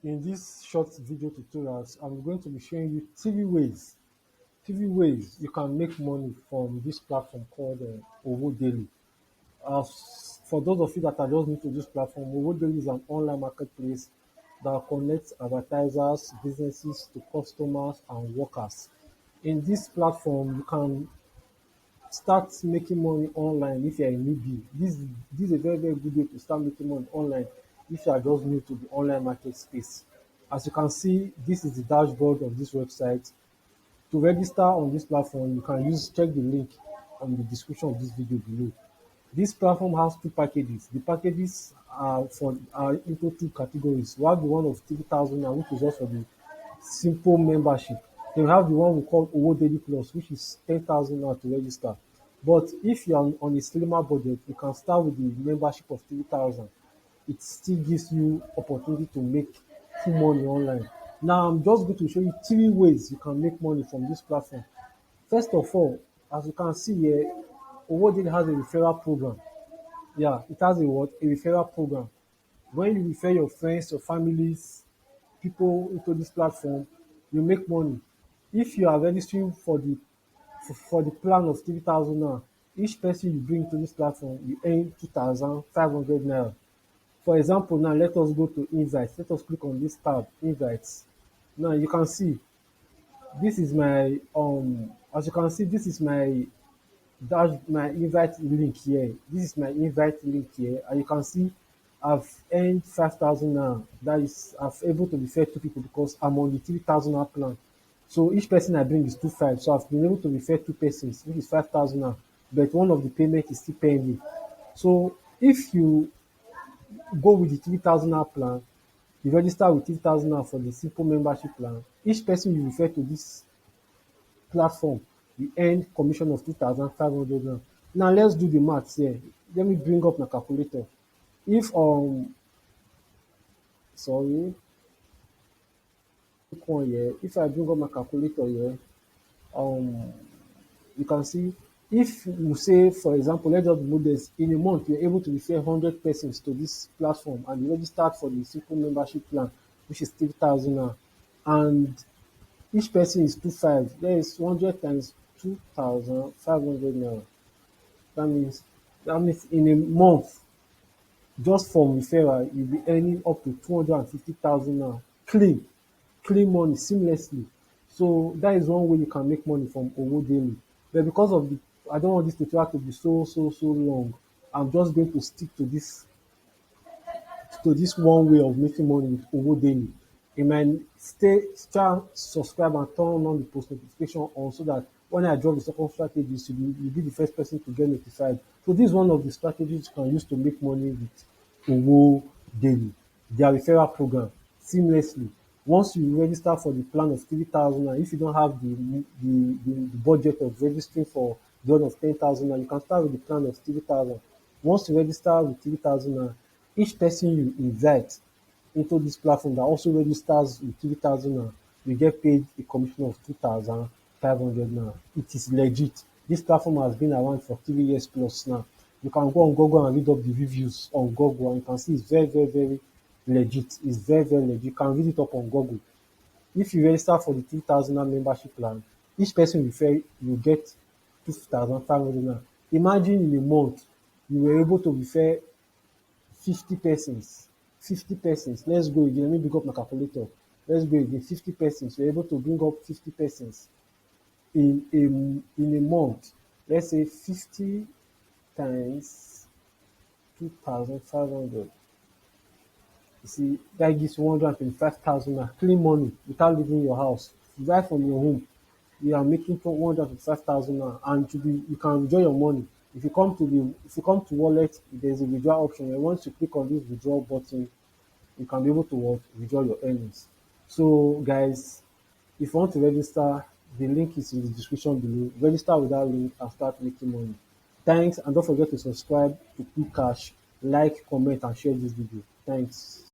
In this short video tutorials, I'm going to be showing you three ways you can make money from this platform called Owo Daily. For those of you that are just new to this platform, Owo Daily is an online marketplace that connects advertisers, businesses to customers and workers. In this platform, you can start making money online if you're a newbie. This is a very good way to start making money online if you are just new to the online market space. As you can see, this is the dashboard of this website. To register on this platform, you can check the link on the description of this video below. This platform has two packages. The packages are into two categories. We have the one of 3,000 which is just for the simple membership. Then we have the one we call Owo Daily Plus, which is 10,000 naira to register. But if you're on a slimmer budget, you can start with the membership of 3,000. It still gives you opportunity to make full money online. Now I'm just going to show you three ways you can make money from this platform. First of all, as you can see here, Owo Daily has a referral program. Yeah, it has a what? A referral program. When you refer your friends, your families, people into this platform, you make money. If you are registering for the plan of 3,000 naira, each person you bring to this platform, you earn 2,500 naira. For example, now let us go to invites. Let us click on this tab, invites. Now you can see this is my as you can see, this is my invite link here. This is my invite link here, and you can see I've earned 5,000 now. That is, I've able to refer two people because I'm on the 3,000 now plan. So each person I bring is 2,500. So I've been able to refer two persons, which is 5,000 now. But one of the payment is still pending. So if you go with the 3,000 now plan, you register with 3,000 now for the simple membership plan. Each person you refer to this platform, you earn commission of 2,500 now. Now let's do the maths here. Let me bring up my calculator. If sorry, quick one here. If I bring up my calculator here, um you can see, if you say for example, let's just do this, in a month you're able to refer 100 persons to this platform and you registered for the simple membership plan, which is 3,000 now, and each person is 2,500. There is 100 times 2,500 naira. That means in a month, just from referral, you'll be earning up to 250,000 now. Clean money seamlessly. So that is one way you can make money from Owo Daily. But because of the, I don't want this tutorial to be so long. I'm just going to stick to this one way of making money with Owo Daily. You might stay subscribe and turn on the post notification on so that when I drop the second strategies, you'll be the first person to get notified. So this is one of the strategies you can use to make money with Owo Daily. Their referral program seamlessly. Once you register for the plan of 3,000, and if you don't have the budget of registering for the one of 10,000, you can start with the plan of 3,000. Once you register with 3,000, each person you invite into this platform that also registers with 3,000 naira, you get paid a commission of 2,500 naira. It is legit. This platform has been around for 3 years plus now. You can go on Google and read up the reviews on Google, and you can see it's very legit. It's very legit. You can read it up on Google. If you register for the 3,000 naira membership plan, each person you refer, you get 2,500 naira. Imagine in a month you were able to refer 50 persons. 50 persons. Let's go again. Let me bring up my calculator. Let's go again. 50 persons. You're able to bring up 50 persons in a month. Let's say 50 times 2,500. You see, that gives 125,000 clean money without leaving your house. Right from your home, you are making 125,000 and you can withdraw your money. If you come to wallet, there's a withdraw option, and once you click on this withdraw button, you can be able to withdraw your earnings. So guys, if you want to register, the link is in the description below. Register with that link and start making money. Thanks, and don't forget to subscribe to Quick Cash, like, comment, and share this video. Thanks.